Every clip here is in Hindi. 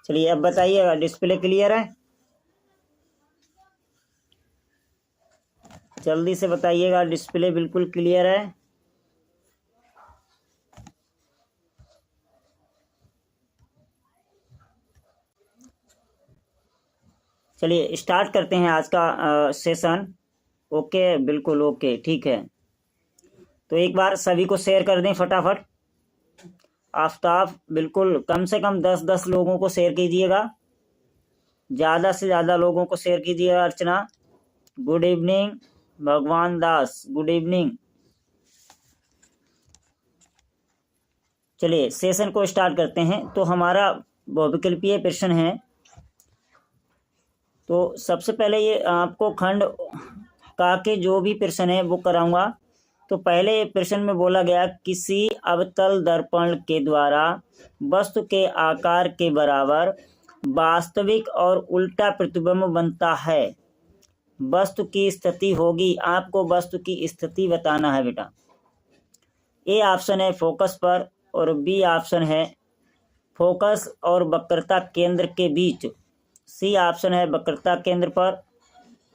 चलिए अब बताइएगा, डिस्प्ले क्लियर है? जल्दी से बताइएगा, डिस्प्ले बिल्कुल क्लियर है? चलिए स्टार्ट करते हैं आज का सेशन। ओके, बिल्कुल ओके, ठीक है। तो एक बार सभी को शेयर कर दें फटाफट। आफ्ताब बिल्कुल कम से कम 10-10 लोगों को शेयर कीजिएगा, ज़्यादा से ज़्यादा लोगों को शेयर कीजिएगा। अर्चना गुड इवनिंग, भगवान दास गुड इवनिंग। चलिए सेशन को स्टार्ट करते हैं। तो हमारा बहुविकल्पीय प्रश्न है। तो सबसे पहले ये आपको खंड का के जो भी प्रश्न है वो कराऊंगा। तो पहले प्रश्न में बोला गया, किसी अवतल दर्पण के द्वारा वस्तु के आकार के बराबर वास्तविक और उल्टा प्रतिबिंब बनता है। वस्तु की स्थिति होगी, आपको वस्तु की स्थिति बताना है बेटा। ए ऑप्शन है फोकस पर, और बी ऑप्शन है फोकस और वक्रता केंद्र के बीच, सी ऑप्शन है वक्रता केंद्र पर,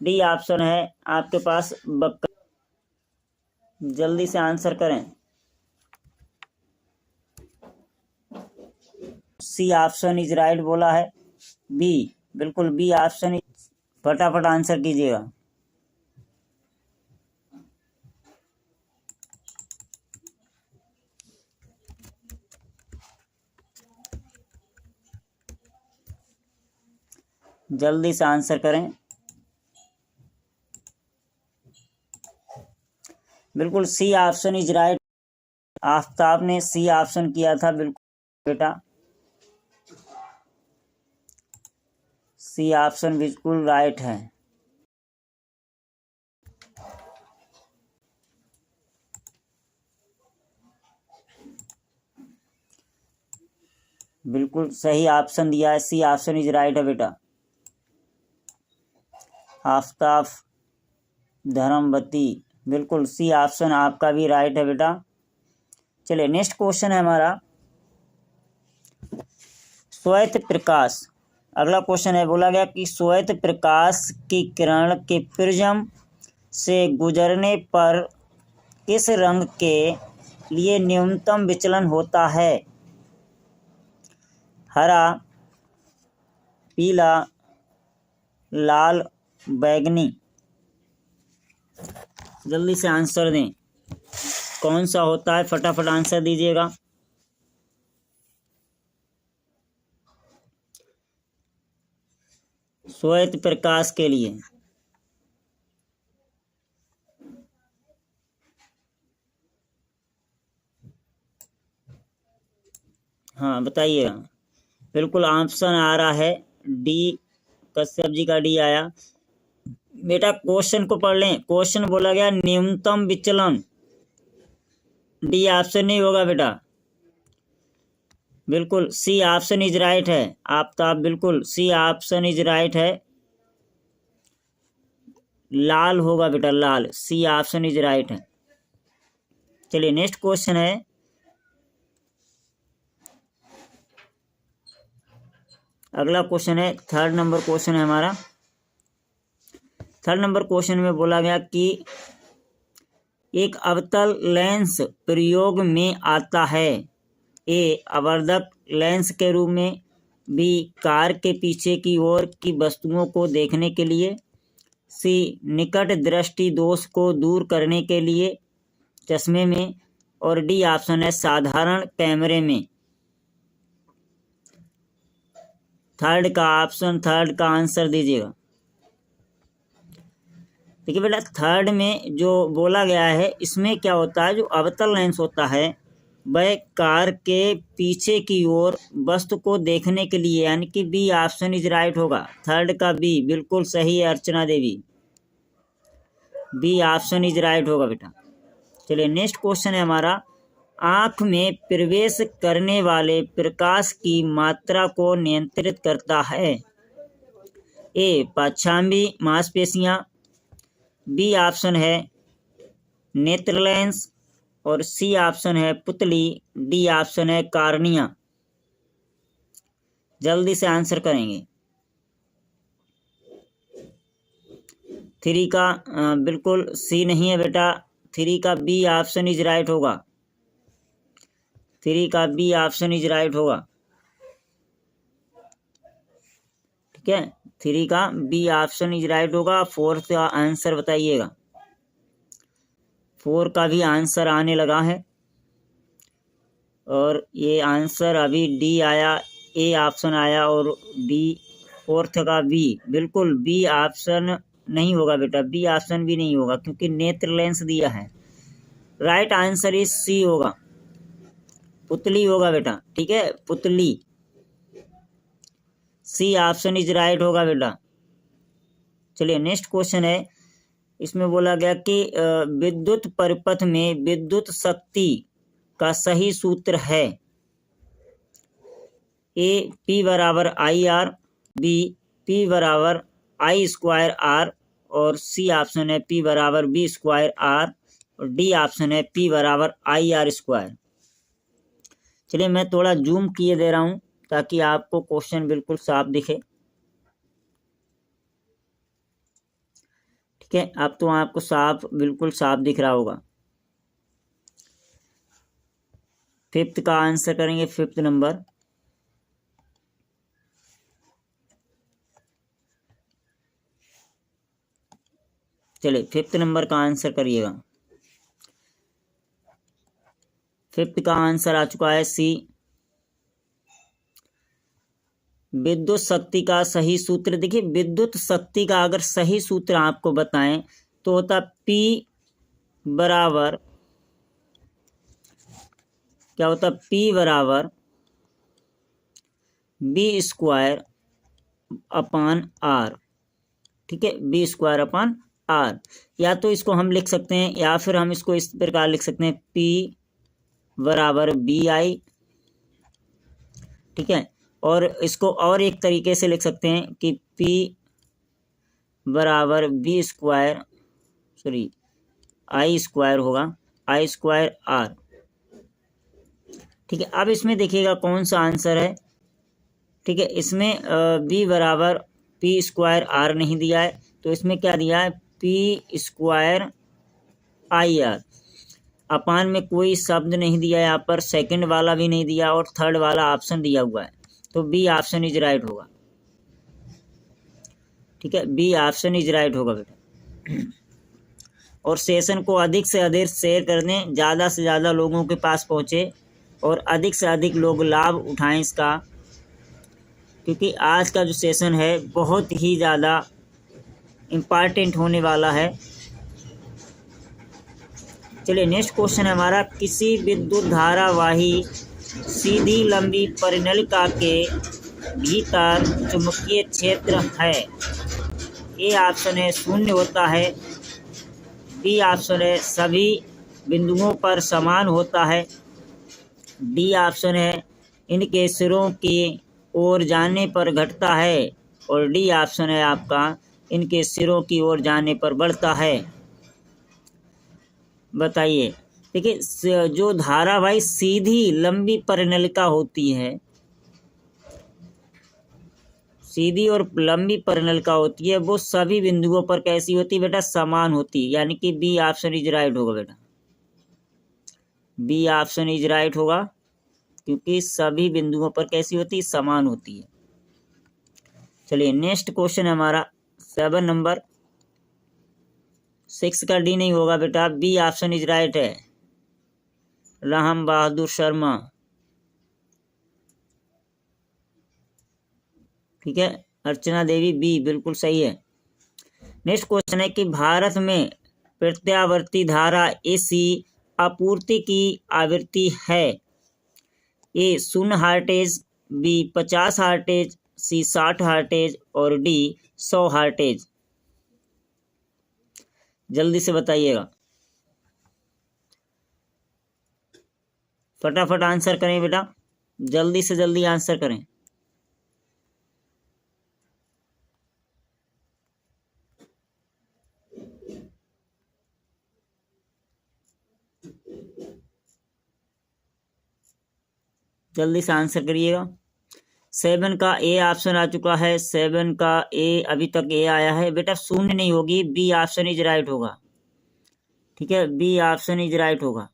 डी ऑप्शन है आपके पास वक्र। जल्दी से आंसर करें। सी ऑप्शन इज राइट बोला है। बी, बिल्कुल बी ऑप्शन। फटाफट आंसर कीजिएगा। जल्दी से आंसर करें। बिल्कुल C option is right. Aftab ने सी ऑप्शन किया था, बिल्कुल बेटा सी ऑप्शन बिल्कुल राइट है। बिल्कुल सही ऑप्शन दिया है, सी ऑप्शन इज राइट है बेटा। आफ्ताब धर्मवती, बिल्कुल सी ऑप्शन आपका भी राइट है बेटा। चलिए नेक्स्ट क्वेश्चन है हमारा, श्वेत प्रकाश। अगला क्वेश्चन है, बोला गया कि श्वेत प्रकाश की किरण के प्रिज्म से गुजरने पर किस रंग के लिए न्यूनतम विचलन होता है? हरा, पीला, लाल, बैंगनी। जल्दी से आंसर दें, कौन सा होता है? फटाफट आंसर दीजिएगा। श्वेत प्रकाश के लिए हाँ बताइएगा। बिल्कुल ऑप्शन आ रहा है डी, कश्यप जी का डी आया। बेटा क्वेश्चन को पढ़ लें। क्वेश्चन बोला गया न्यूनतम विचलन, डी ऑप्शन नहीं होगा बेटा। बिल्कुल सी ऑप्शन इज राइट है। आफ्ताब बिल्कुल सी ऑप्शन इज राइट है। लाल होगा बेटा, लाल, सी ऑप्शन इज राइट है। चलिए नेक्स्ट क्वेश्चन है, अगला क्वेश्चन है, थर्ड नंबर क्वेश्चन है हमारा। थर्ड नंबर क्वेश्चन में बोला गया कि एक अवतल लेंस प्रयोग में आता है। ए आवर्धक लेंस के रूप में, बी कार के पीछे की ओर की वस्तुओं को देखने के लिए, सी निकट दृष्टि दोष को दूर करने के लिए चश्मे में, और डी ऑप्शन है साधारण कैमरे में। थर्ड का ऑप्शन, थर्ड का आंसर दीजिएगा। देखिए बेटा थर्ड में जो बोला गया है इसमें क्या होता है, जो अवतल लेंस होता है वह कार के पीछे की ओर वस्तु को देखने के लिए, यानी कि बी ऑप्शन इज राइट होगा। थर्ड का बी बिल्कुल सही है Archana Devi, B option is right होगा बेटा। चलिए नेक्स्ट क्वेश्चन है हमारा, आँख में प्रवेश करने वाले प्रकाश की मात्रा को नियंत्रित करता है। ए पाछांबी मांसपेशियां, बी ऑप्शन है नेत्र लेंस, और सी ऑप्शन है पुतली, डी ऑप्शन है कार्निया। जल्दी से आंसर करेंगे। 3 का बिल्कुल सी नहीं है बेटा, 3 का बी ऑप्शन इज राइट होगा। 3 का बी ऑप्शन इज राइट होगा। ठीक है, 3 का बी ऑप्शन इज राइट होगा। 4 का आंसर बताइएगा। 4 का भी आंसर आने लगा है और ये आंसर अभी डी आया, ए ऑप्शन आया और डी 4 का बी, बिल्कुल बी ऑप्शन नहीं होगा बेटा, बी ऑप्शन भी नहीं होगा क्योंकि नेत्र लेंस दिया है। राइट आंसर इज सी होगा, पुतली होगा बेटा। ठीक है, पुतली, सी ऑप्शन इज राइट होगा बेटा। चलिए नेक्स्ट क्वेश्चन है, इसमें बोला गया कि विद्युत परिपथ में विद्युत शक्ति का सही सूत्र है। ए पी बराबर आई आर, बी पी बराबर आई स्क्वायर आर और सी ऑप्शन है पी बराबर बी स्क्वायर आर और डी ऑप्शन है पी बराबर आई आर स्क्वायर। चलिए मैं थोड़ा जूम किए दे रहा हूँ ताकि आपको क्वेश्चन बिल्कुल साफ दिखे। ठीक है, अब तो आपको साफ, बिल्कुल साफ दिख रहा होगा। 5th का आंसर करेंगे, 5th नंबर। चलिए 5th नंबर का आंसर करिएगा। 5th का आंसर आ चुका है सी। विद्युत शक्ति का सही सूत्र, देखिए विद्युत शक्ति का अगर सही सूत्र आपको बताएं तो होता P बराबर, क्या होता, P बराबर बी स्क्वायर अपान आर। ठीक है, बी स्क्वायर अपान आर, या तो इसको हम लिख सकते हैं या फिर हम इसको इस प्रकार लिख सकते हैं P बराबर बी आई। ठीक है, और इसको और एक तरीके से लिख सकते हैं कि P बराबर b square, sorry i square होगा, आई स्क्वायर आर। ठीक है, अब इसमें देखिएगा कौन सा आंसर है। ठीक है, इसमें बी बराबर पी स्क्वायर आर नहीं दिया है, तो इसमें क्या दिया है, पी स्क्वायर आई आर। अपान में कोई शब्द नहीं दिया है यहाँ पर, सेकंड वाला भी नहीं दिया और थर्ड वाला ऑप्शन दिया हुआ है, तो बी ऑप्शन इज राइट होगा। ठीक है, बी ऑप्शन इज राइट होगा बेटा। और सेशन को अधिक से अधिक शेयर कर दें, ज़्यादा से ज़्यादा लोगों के पास पहुँचे और अधिक से अधिक लोग लाभ उठाएं इसका, क्योंकि आज का जो सेशन है बहुत ही ज़्यादा इम्पॉर्टेंट होने वाला है। चलिए नेक्स्ट क्वेश्चन है हमारा, किसी विद्युत धारावाही सीधी लंबी परिनलिका के भीतर चुंबकीय क्षेत्र है। ए ऑप्शन है 0 होता है, बी ऑप्शन है सभी बिंदुओं पर समान होता है, डी ऑप्शन है इनके सिरों की ओर जाने पर घटता है और डी ऑप्शन है आपका इनके सिरों की ओर जाने पर बढ़ता है। बताइए। देखिए जो धारावाही सीधी लंबी परिनलिका होती है, सीधी और लंबी परिनलिका होती है, वो सभी बिंदुओं पर कैसी होती है बेटा, समान होती है, यानी कि बी ऑप्शन इज राइट होगा बेटा। बी ऑप्शन इज राइट होगा क्योंकि सभी बिंदुओं पर कैसी होती है, समान होती है। चलिए नेक्स्ट क्वेश्चन है हमारा 7 नंबर। 6 का डी नहीं होगा बेटा, बी ऑप्शन इज राइट है, राम बहादुर शर्मा। ठीक है, अर्चना देवी, बी बिल्कुल सही है। नेक्स्ट क्वेश्चन है कि भारत में प्रत्यावर्ती धारा एसी आपूर्ति की आवृत्ति है। ए 0 हार्टेज, बी 50 हार्टेज, सी 60 हार्टेज और डी 100 हार्टेज। जल्दी से बताइएगा, फटाफट आंसर करें बेटा, जल्दी से जल्दी आंसर करें। जल्दी से आंसर करिएगा। 7 का ए ऑप्शन आ चुका है, 7 का ए अभी तक ए आया है बेटा, शून्य नहीं होगी, बी ऑप्शन इज राइट होगा। ठीक है, बी ऑप्शन इज राइट होगा।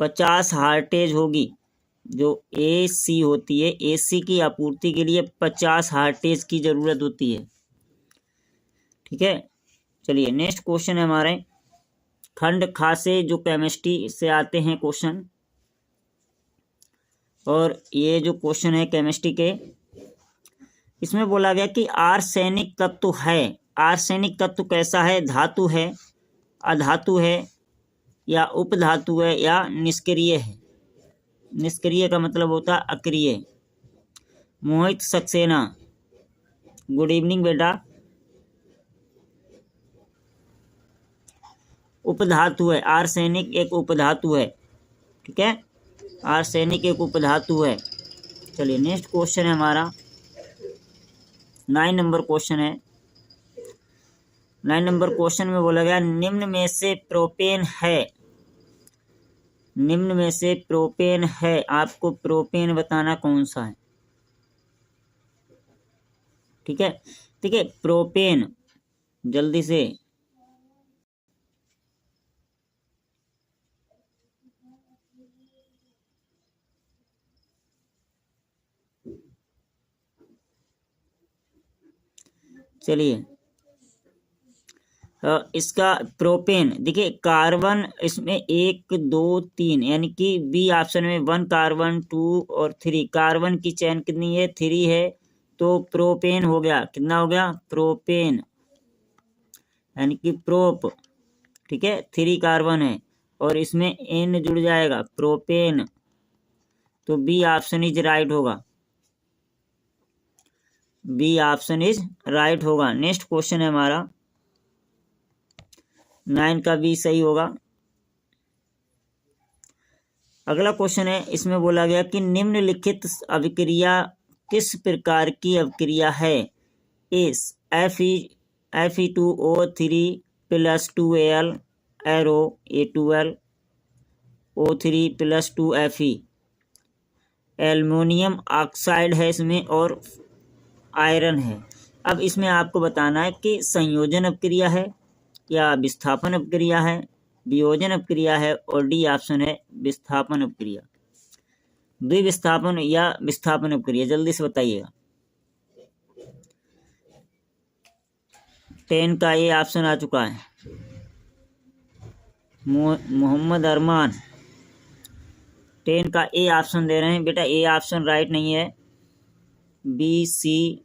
50 हार्टेज होगी, जो एसी होती है, एसी की आपूर्ति के लिए 50 हार्टेज की जरूरत होती है। ठीक है, चलिए नेक्स्ट क्वेश्चन है हमारे खंड खा से, जो केमिस्ट्री से आते हैं क्वेश्चन, और ये जो क्वेश्चन है केमिस्ट्री के, इसमें बोला गया कि आर्सेनिक तत्व है। आर्सेनिक तत्व कैसा है? धातु है, अधातु है, या उपधातु है, या निष्क्रिय है। निष्क्रिय का मतलब होता है अक्रिय। मोहित सक्सेना, गुड इवनिंग बेटा। उपधातु है, आर्सेनिक एक उपधातु है। ठीक है, आर्सेनिक एक उपधातु है। चलिए नेक्स्ट क्वेश्चन है हमारा 9 नंबर क्वेश्चन है। 9 नंबर क्वेश्चन में बोला गया निम्न में से प्रोपेन है। निम्न में से प्रोपेन है, आपको प्रोपेन बताना कौन सा है। ठीक है, ठीक है, प्रोपेन जल्दी से। चलिए इसका प्रोपेन देखिए, कार्बन इसमें 1 2 3, यानी कि बी ऑप्शन में 1 कार्बन 2 और 3, कार्बन की चेन कितनी है? 3 है, तो प्रोपेन हो गया। कितना हो गया? प्रोपेन, यानी कि प्रोप। ठीक है, 3 कार्बन है और इसमें एन जुड़ जाएगा, प्रोपेन, तो बी ऑप्शन इज राइट होगा। बी ऑप्शन इज राइट होगा। नेक्स्ट क्वेश्चन है हमारा 9 का बी सही होगा। अगला क्वेश्चन है, इसमें बोला गया कि निम्नलिखित अभिक्रिया किस प्रकार की अभिक्रिया है। इस Fe2O3 plus 2Al arrow A12 O3 plus 2Fe, aluminium oxide है इसमें और आयरन है। अब इसमें आपको बताना है कि संयोजन अपक्रिया है या विस्थापन अपक्रिया है, वियोजन अपक्रिया है, और डी ऑप्शन है विस्थापन अपक्रिया। द्विविस्थापन या विस्थापन अपक्रिया, जल्दी से बताइएगा। 10 का ये ऑप्शन आ चुका है, मोहम्मद अरमान 10 का ए ऑप्शन दे रहे हैं बेटा। ए ऑप्शन राइट नहीं है, बी सी।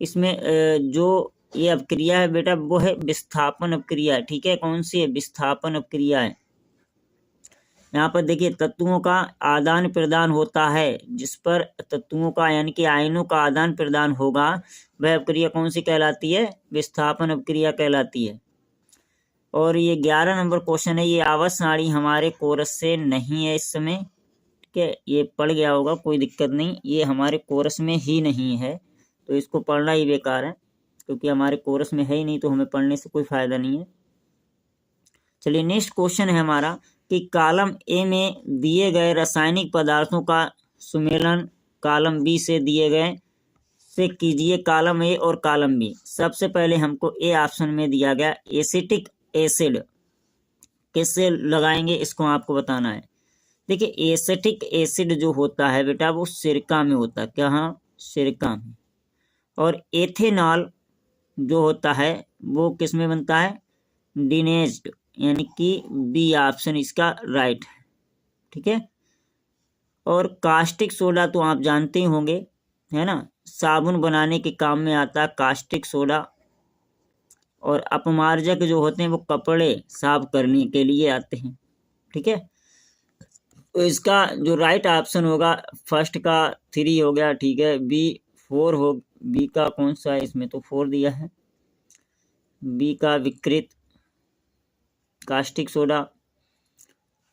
इसमें जो ये अपक्रिया है बेटा वो है विस्थापन अपक्रिया। ठीक है, कौन सी है? विस्थापन अपक्रिया है। यहाँ पर देखिए तत्वों का आदान प्रदान होता है, जिस पर तत्वों का यानी कि आयनों का आदान प्रदान होगा वह अपक्रिया कौन सी कहलाती है? विस्थापन अपक्रिया कहलाती है। और ये 11 नंबर क्वेश्चन है, ये आवर्त सारणी हमारे कोरस से नहीं है इस समय। ठीक है, ये पढ़ गया होगा, कोई दिक्कत नहीं, ये हमारे कोरस में ही नहीं है, तो इसको पढ़ना ही बेकार है, क्योंकि हमारे कोरस में है ही नहीं, तो हमें पढ़ने से कोई फायदा नहीं है। चलिए नेक्स्ट क्वेश्चन है हमारा कि कॉलम ए में दिए गए रासायनिक पदार्थों का सुमेलन कॉलम बी से दिए गए से कीजिए। कॉलम ए और कॉलम बी। सबसे पहले हमको ए ऑप्शन में दिया गया एसिटिक एसिड, किससे लगाएंगे इसको आपको बताना है। देखिए एसिटिक एसिड जो होता है बेटा वो सिरका में होता है। कहाँ? सिरका में। और एथेनॉल जो होता है वो किस में बनता है? डिनेज्ड, यानी कि बी ऑप्शन इसका राइट है। ठीक है, और कास्टिक सोडा तो आप जानते ही होंगे, है ना, साबुन बनाने के काम में आता है कास्टिक सोडा। और अपमार्जक जो होते हैं वो कपड़े साफ करने के लिए आते हैं। ठीक है, तो इसका जो राइट ऑप्शन होगा फर्स्ट का 3 हो गया। ठीक है, बी 4 हो, बी का कौन सा है? इसमें तो 4 दिया है, बी का विकृत कास्टिक सोडा,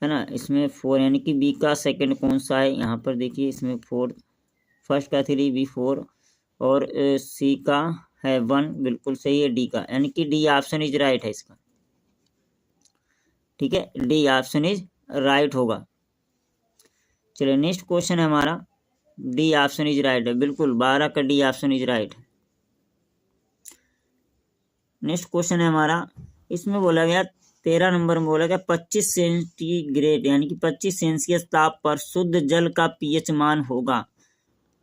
है ना, इसमें 4, यानी कि बी का सेकंड कौन सा है? यहाँ पर देखिए इसमें 4, फर्स्ट का 3, बी 4, और सी का है 1, बिल्कुल सही है डी का, यानी कि डी ऑप्शन इज राइट है इसका। ठीक है, डी ऑप्शन इज राइट होगा। चलिए नेक्स्ट क्वेश्चन है हमारा, डी ऑप्शन इज राइट है, बिल्कुल 12 का D option is right. Next question है हमारा, इसमें बोला गया 13 नंबर में बोला गया 25 सेंटीग्रेड यानी कि 25 सेल्सियस ताप पर शुद्ध जल का पीएच मान होगा।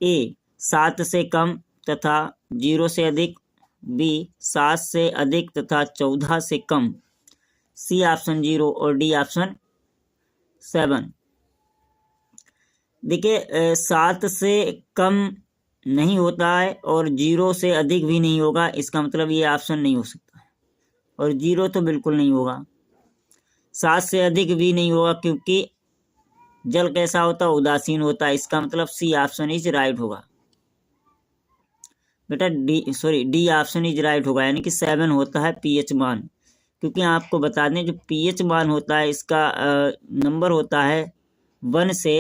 ए 7 से कम तथा 0 से अधिक, बी 7 से अधिक तथा 14 से कम, सी ऑप्शन 0 और डी ऑप्शन 7। देखिए 7 से कम नहीं होता है और 0 से अधिक भी नहीं होगा, इसका मतलब ये ऑप्शन नहीं हो सकता है। और 0 तो बिल्कुल नहीं होगा, 7 से अधिक भी नहीं होगा क्योंकि जल कैसा होता है, उदासीन होता है, इसका मतलब सी ऑप्शन इज राइट होगा बेटा। डी ऑप्शन इज राइट होगा, यानी कि 7 होता है पीएच मान। क्योंकि आपको बता दें जो पीएच मान होता है इसका नंबर होता है 1 से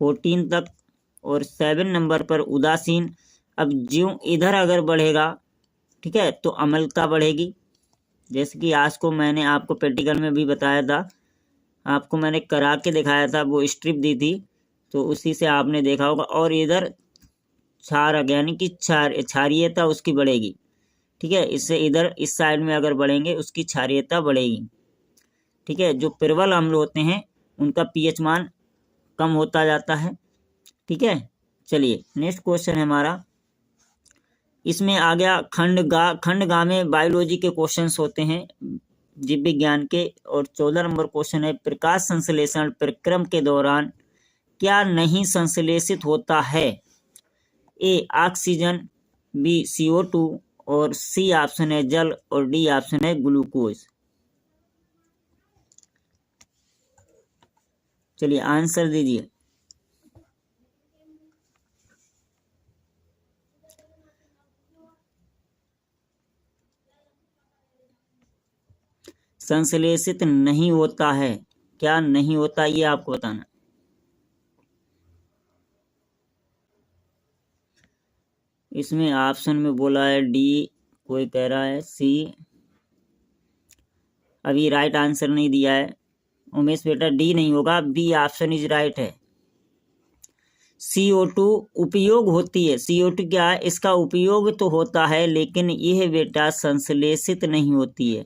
14 तक और 7 नंबर पर उदासीन। अब ज्यों इधर अगर बढ़ेगा, ठीक है, तो अम्लता बढ़ेगी। जैसे कि आज को मैंने आपको प्रैक्टिकल में भी बताया था, आपको मैंने करा के दिखाया था, वो स्ट्रिप दी थी तो उसी से आपने देखा होगा। और इधर क्षार यानी कि क्षारीयता उसकी बढ़ेगी, ठीक है। इससे इधर इस साइड में अगर बढ़ेंगे उसकी क्षारीयता बढ़ेगी, ठीक है। जो प्रबल अम्ल होते हैं उनका पीएच मान कम होता जाता है, ठीक है। चलिए नेक्स्ट क्वेश्चन है हमारा, इसमें आ गया खंड गा में बायोलॉजी के क्वेश्चंस होते हैं, जीव विज्ञान के। और 14 नंबर क्वेश्चन है, प्रकाश संश्लेषण प्रक्रम के दौरान क्या नहीं संश्लेषित होता है। ए ऑक्सीजन, बी CO2 और सी ऑप्शन है जल और डी ऑप्शन है ग्लूकोज। चलिए आंसर दीजिए। संश्लेषित नहीं होता है, क्या नहीं होता ये आपको बताना। इसमें ऑप्शन में बोला है डी, कोई कह रहा है सी। अभी राइट आंसर नहीं दिया है उमेश बेटा, डी नहीं होगा, बी ऑप्शन इज राइट है। CO2 उपयोग होती है, CO2 क्या है, इसका उपयोग तो होता है लेकिन यह बेटा संश्लेषित नहीं होती है,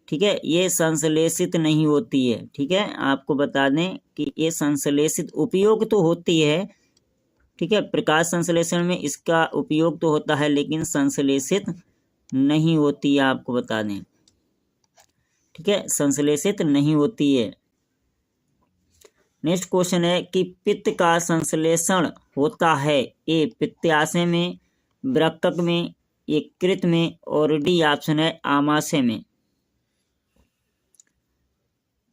ठीक है। ये संश्लेषित नहीं होती है, ठीक है। आपको बता दें कि ये संश्लेषित उपयोग तो होती है, ठीक है। प्रकाश संश्लेषण में इसका उपयोग तो होता है लेकिन संश्लेषित नहीं होती है, आपको बता दें, ठीक है। संश्लेषित नहीं होती है। नेक्स्ट क्वेश्चन है कि पित्त का संश्लेषण होता है। ए पित्ताशय में, वृक्क में, यकृत में और डी ऑप्शन है आमाशय में।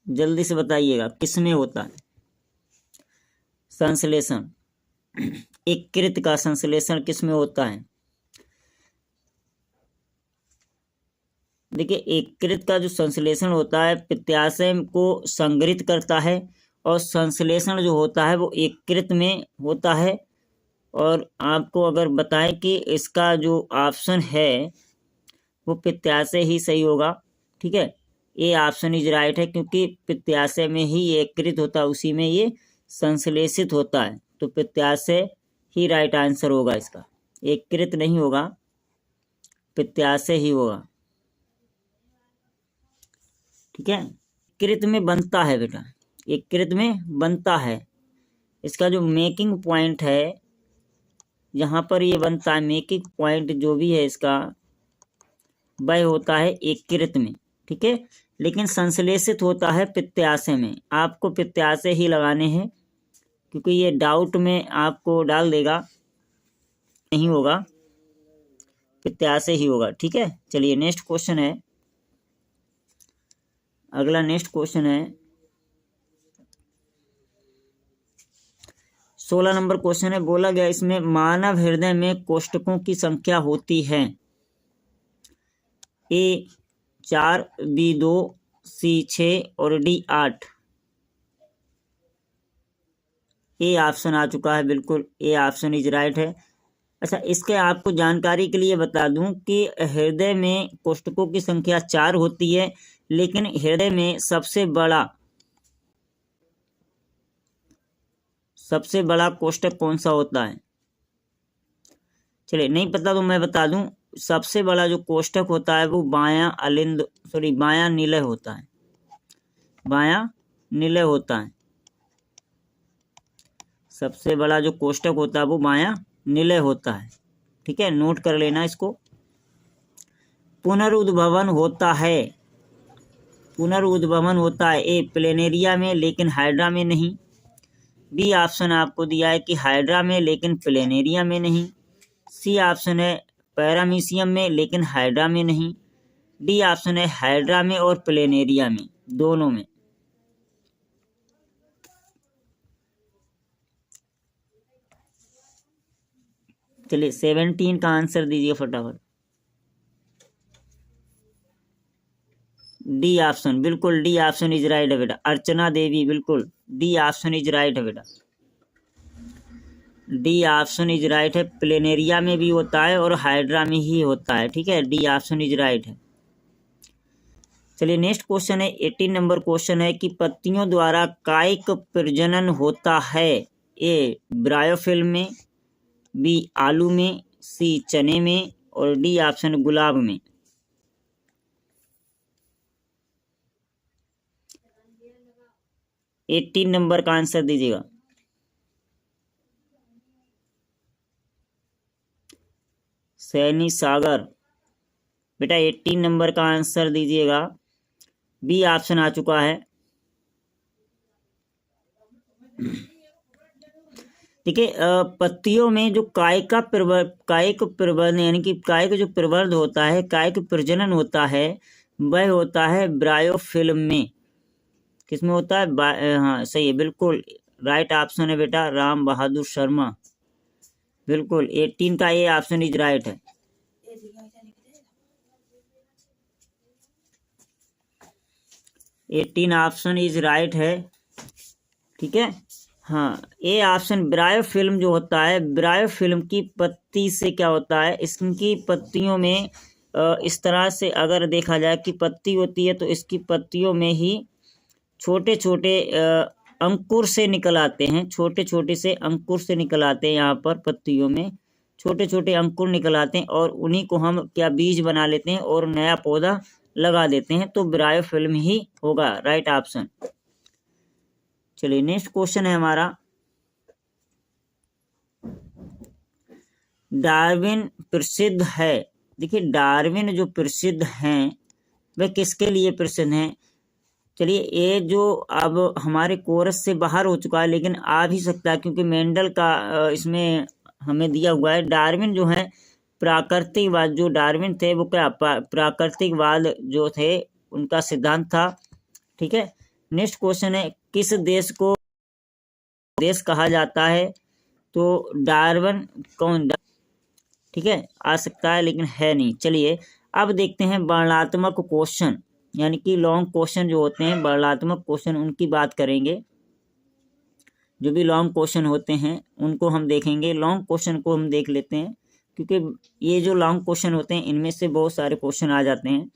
जल्दी से बताइएगा किसमें होता है संश्लेषण, यकृत का संश्लेषण किसमें होता है। देखिए यकृत का जो संश्लेषण होता है पित्ताशय को संग्रहित करता है और संश्लेषण जो होता है वो यकृत में होता है। और आपको अगर बताएं कि इसका जो ऑप्शन है वो पित्ताशय ही सही होगा, ठीक है। ये ऑप्शन इज राइट है क्योंकि पित्ताशय में ही यकृत होता है, उसी में ये संश्लेषित होता है, तो पित्ताशय ही राइट आंसर होगा इसका। यकृत नहीं होगा, पित्ताशय ही होगा, ठीक है। यकृत में बनता है बेटा, यकृत में बनता है। इसका जो मेकिंग पॉइंट है जहाँ पर ये बनता है, मेकिंग पॉइंट जो भी है इसका वह होता है यकृत में, ठीक है। लेकिन संश्लेषित होता है पित्ताशय में। आपको पित्ताशय ही लगाने हैं क्योंकि ये डाउट में आपको डाल देगा, नहीं होगा, पित्ताशय ही होगा, ठीक है। चलिए नेक्स्ट क्वेश्चन है, अगला नेक्स्ट क्वेश्चन है 16 नंबर क्वेश्चन है। बोला गया इसमें मानव हृदय में कोष्ठकों की संख्या होती है। ए 4, बी 2, सी 6 और डी 8। ए ऑप्शन आ चुका है, बिल्कुल ए ऑप्शन इज राइट है। अच्छा इसके आपको जानकारी के लिए बता दूं कि हृदय में कोष्ठकों की संख्या 4 होती है, लेकिन हृदय में सबसे बड़ा सबसे बड़ा कोष्ठक कौन सा होता है? चलिए नहीं पता तो मैं बता दूं, सबसे बड़ा जो कोष्ठक होता है वो बायां निलय होता है। बायां निलय होता है। सबसे बड़ा जो कोष्ठक होता है वो बायां निलय होता है। ठीक है, नोट कर लेना इसको। पुनरुद्भवन होता है। पुनरुद्भवन होता है ए प्लेनेरिया में लेकिन हाइड्रा में नहीं। बी ऑप्शन आपको दिया है कि हाइड्रा में लेकिन प्लेनेरिया में नहीं। सी ऑप्शन है पैरामीशियम में लेकिन हाइड्रा में नहीं। डी ऑप्शन है हाइड्रा में और प्लेनेरिया में, दोनों में। चलिए 17 का आंसर दीजिए फटाफट। डी ऑप्शन, बिल्कुल डी ऑप्शन इज राइट है बेटा। अर्चना देवी, बिल्कुल डी ऑप्शन इज राइट है बेटा। डी ऑप्शन इज राइट है। प्लेनेरिया में भी होता है और हाइड्रा में ही होता है। ठीक है, डी ऑप्शन इज राइट है। चलिए नेक्स्ट क्वेश्चन है 18 नंबर क्वेश्चन है कि पत्तियों द्वारा कायिक प्रजनन होता है ए ब्रायोफिल्म में, बी आलू में, सी चने में और डी ऑप्शन गुलाब में। एटीन नंबर का आंसर दीजिएगा। सैनी सागर, बेटा 18 नंबर का आंसर दीजिएगा। बी ऑप्शन आ चुका है। ठीक है, पत्तियों में जो कायिक प्रवर्धन यानी कि कायिक जो प्रवर्ध होता है, कायिक प्रजनन होता है, वह होता है ब्रायोफिल्म में। किसमें होता है? हाँ सही है, बिल्कुल राइट ऑप्शन है बेटा, राम बहादुर शर्मा। बिल्कुल 18 का ये ऑप्शन इज राइट है। एटीन ऑप्शन इज राइट है। ठीक है, हाँ ये ऑप्शन ब्रायोफिल्म जो होता है, ब्रायोफिल्म की पत्ती से क्या होता है, इसकी पत्तियों में इस तरह से अगर देखा जाए कि पत्ती होती है तो इसकी पत्तियों में ही छोटे छोटे अंकुर से निकल आते हैं। छोटे छोटे से अंकुर से निकल आते हैं, यहाँ पर पत्तियों में छोटे छोटे अंकुर निकल आते हैं और उन्हीं को हम क्या बीज बना लेते हैं और नया पौधा लगा देते हैं। तो ब्रायोफिल्म ही होगा राइट ऑप्शन। चलिए नेक्स्ट क्वेश्चन है हमारा, डार्विन प्रसिद्ध है। देखिए डार्विन जो प्रसिद्ध हैं वह किसके लिए प्रसिद्ध हैं? चलिए ये जो अब हमारे कोरस से बाहर हो चुका है लेकिन आ भी सकता है क्योंकि मेंडल का इसमें हमें दिया हुआ है। डार्विन जो है प्राकृतिकवाद, जो डार्विन थे वो क्या प्राकृतिकवाद जो थे उनका सिद्धांत था। ठीक है, नेक्स्ट क्वेश्चन है किस देश को देश कहा जाता है? तो डार्विन कौन? ठीक है, आ सकता है लेकिन है नहीं। चलिए अब देखते हैं वर्णनात्मक क्वेश्चन, यानी कि लॉन्ग क्वेश्चन जो होते हैं, वर्णनात्मक क्वेश्चन उनकी बात करेंगे। जो भी लॉन्ग क्वेश्चन होते हैं उनको हम देखेंगे। लॉन्ग क्वेश्चन को हम देख लेते हैं क्योंकि ये जो लॉन्ग क्वेश्चन होते हैं इनमें से बहुत सारे क्वेश्चन आ जाते हैं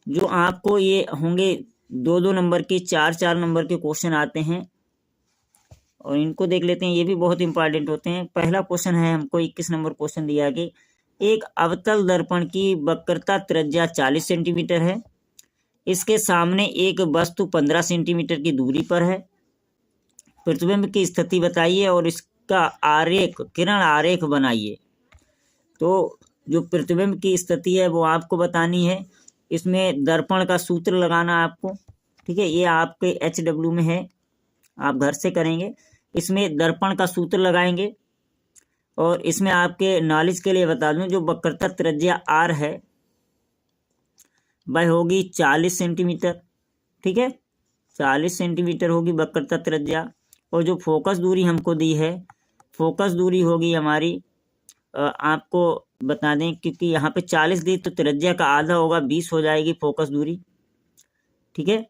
जो आपको ये होंगे 2-2 नंबर के, 4-4 नंबर के क्वेश्चन आते हैं और इनको देख लेते हैं। ये भी बहुत इंपॉर्टेंट होते हैं। पहला क्वेश्चन है, हमको 21 नंबर क्वेश्चन दिया कि एक अवतल दर्पण की वक्रता त्रिज्या 40 सेंटीमीटर है। इसके सामने एक वस्तु 15 सेंटीमीटर की दूरी पर है। प्रतिबिंब की स्थिति बताइए और इसका आरेख, किरण आरेख बनाइए। तो जो प्रतिबिंब की स्थिति है वो आपको बतानी है। इसमें दर्पण का सूत्र लगाना आपको। ठीक है, ये आपके HW में है, आप घर से करेंगे। इसमें दर्पण का सूत्र लगाएंगे और इसमें आपके नॉलेज के लिए बता दूं जो वक्रता त्रिज्या R है वह होगी 40 सेंटीमीटर। ठीक है, 40 सेंटीमीटर होगी वक्रता त्रिज्या। और जो फोकस दूरी हमको दी है, फोकस दूरी होगी हमारी, आपको बता दें क्योंकि यहाँ पे 40 दी तो त्रिज्या का आधा होगा, 20 हो जाएगी फोकस दूरी। ठीक है,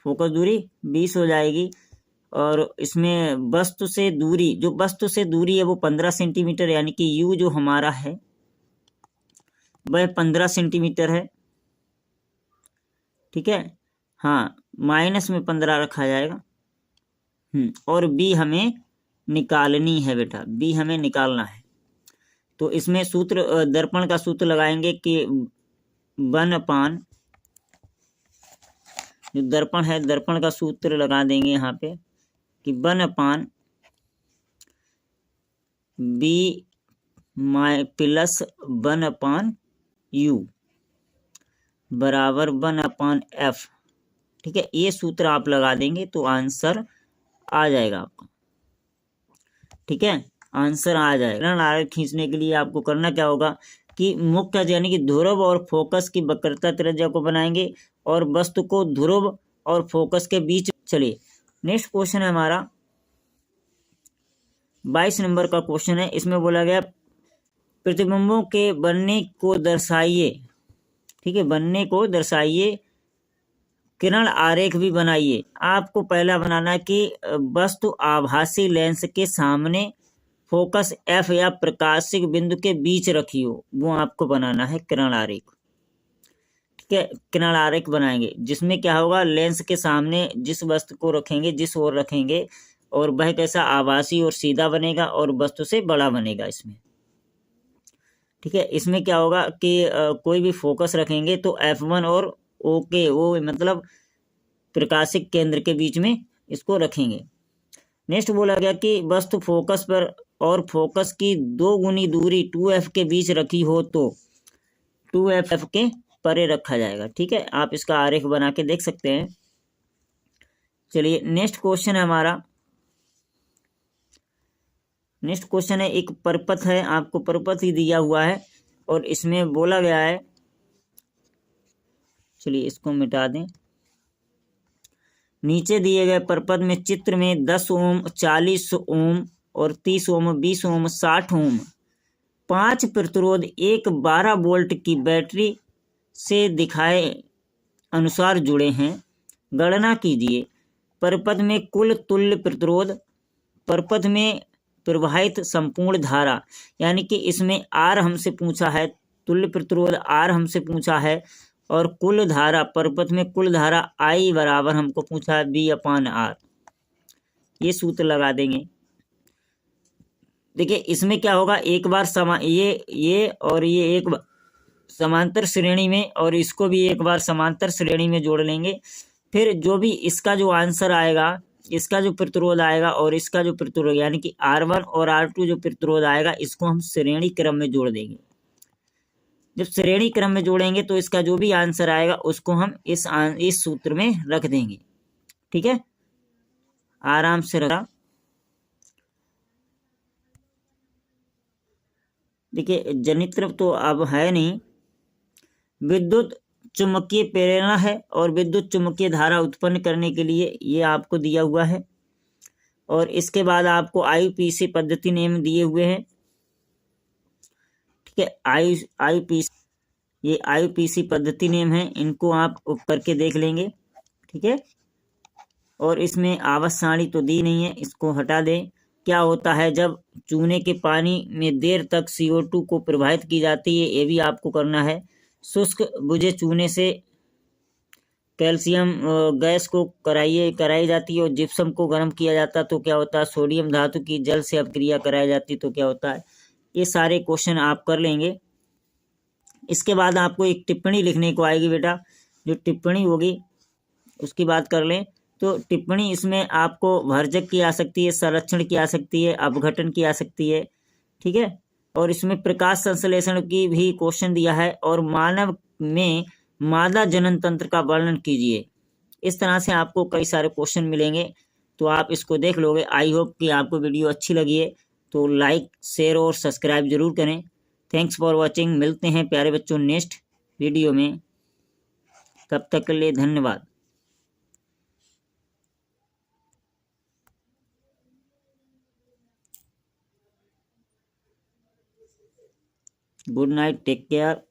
फोकस दूरी 20 हो जाएगी। और इसमें वस्तु से दूरी, जो वस्तु से दूरी है वो 15 सेंटीमीटर, यानी कि U जो हमारा है वह 15 सेंटीमीटर है। ठीक है, हाँ माइनस में 15 रखा जाएगा। और बी हमें निकालनी है बेटा, बी हमें निकालना है। तो इसमें सूत्र दर्पण का सूत्र लगाएंगे कि 1/, जो दर्पण है दर्पण का सूत्र लगा देंगे यहाँ पे कि 1/, बी प्लस 1/u बराबर 1/f। ठीक है, ये सूत्र आप लगा देंगे तो आंसर आ जाएगा आपका। ठीक है, आंसर आ जाएगा। आरेख खींचने के लिए आपको करना क्या होगा कि मुख्य यानी कि ध्रुव और फोकस की वक्रता त्रिज्या को बनाएंगे और वस्तु को ध्रुव और फोकस के बीच। चलिए नेक्स्ट क्वेश्चन है हमारा 22 नंबर का क्वेश्चन है। इसमें बोला गया प्रतिबिंबों के बनने को दर्शाइए। ठीक है, बनने को दर्शाइए, किरण आरेख भी बनाइए। आपको पहला बनाना है कि वस्तु आभासी लेंस के सामने फोकस एफ या प्रकाशिक बिंदु के बीच रखी हो, वो आपको बनाना है किरण आरेख। ठीक है, किरण आरेख बनाएंगे जिसमें क्या होगा, लेंस के सामने जिस वस्तु को रखेंगे, जिस ओर रखेंगे, और वह कैसा आभासी और सीधा बनेगा और वस्तु से बड़ा बनेगा इसमें। ठीक है, इसमें क्या होगा कि कोई भी फोकस रखेंगे तो F1 और ओके वो मतलब प्रकाशिक केंद्र के बीच में इसको रखेंगे। नेक्स्ट बोला गया कि वस्तु फोकस पर और फोकस की 2 गुनी दूरी 2f के बीच रखी हो तो 2f के परे रखा जाएगा। ठीक है, आप इसका आरेख बना के देख सकते हैं। चलिए नेक्स्ट क्वेश्चन है हमारा। नेक्स्ट क्वेश्चन है, एक परपथ है, आपको परपथ ही दिया हुआ है और इसमें बोला गया है, चलिए इसको मिटा दें। नीचे दिए गए परपथ में चित्र में 10 ओम, 40 ओम और 30 ओम, 20 ओम, 60 ओम 5 प्रतिरोध एक 12 वोल्ट की बैटरी से दिखाए अनुसार जुड़े हैं। गणना कीजिए परपथ में कुल तुल्य प्रतिरोध, परपथ में प्रवाहित संपूर्ण धारा, यानी कि इसमें आर हमसे पूछा है, तुल्य प्रतिरोध आर हमसे पूछा है और कुल धारा, परपथ में कुल धारा आई बराबर हमको पूछा है B/R। ये सूत्र लगा देंगे। देखिए इसमें क्या होगा, एक बार ये और ये एक समांतर श्रेणी में और इसको भी एक बार समांतर श्रेणी में जोड़ लेंगे। फिर जो भी इसका जो आंसर आएगा, इसका जो प्रतिरोध आएगा और इसका जो प्रतिरोध यानी कि R1 और R2 जो प्रतिरोध आएगा, इसको हम श्रेणी क्रम में जोड़ देंगे। जब श्रेणी क्रम में जोड़ेंगे तो इसका जो भी आंसर आएगा उसको हम इस सूत्र में रख देंगे। ठीक है, आराम से रखा। देखिए जनित्र तो अब है नहीं, विद्युत चुम्बकीय प्रेरणा है और विद्युत चुम्बकीय धारा उत्पन्न करने के लिए ये आपको दिया हुआ है। और इसके बाद आपको IUPAC पद्धति नियम दिए हुए हैं। ठीक है, ये IUPAC पद्धति नियम है, इनको आप करके देख लेंगे। ठीक है, और इसमें आवर्त सारणी तो दी नहीं है, इसको हटा दें। क्या होता है जब चूने के पानी में देर तक CO2 को प्रवाहित की जाती है, ये भी आपको करना है। शुष्क बुझे चूने से कैल्शियम गैस को कराई जाती है और जिप्सम को गर्म किया जाता है तो क्या होता है, सोडियम धातु की जल से अपक्रिया कराई जाती है तो क्या होता है। ये सारे क्वेश्चन आप कर लेंगे। इसके बाद आपको एक टिप्पणी लिखने को आएगी बेटा, जो टिप्पणी होगी उसकी बात कर लें तो टिप्पणी इसमें आपको भर्जक की आ सकती है, संरक्षण की आ सकती है, अपघटन की आ सकती है। ठीक है, और इसमें प्रकाश संश्लेषण की भी क्वेश्चन दिया है और मानव में मादा जनन तंत्र का वर्णन कीजिए। इस तरह से आपको कई सारे क्वेश्चन मिलेंगे, तो आप इसको देख लोगे। आई होप कि आपको वीडियो अच्छी लगी है, तो लाइक शेयर और सब्सक्राइब जरूर करें। Thanks for watching. मिलते हैं प्यारे बच्चों नेक्स्ट वीडियो में, तब तक के लिए धन्यवाद। Good night, take care.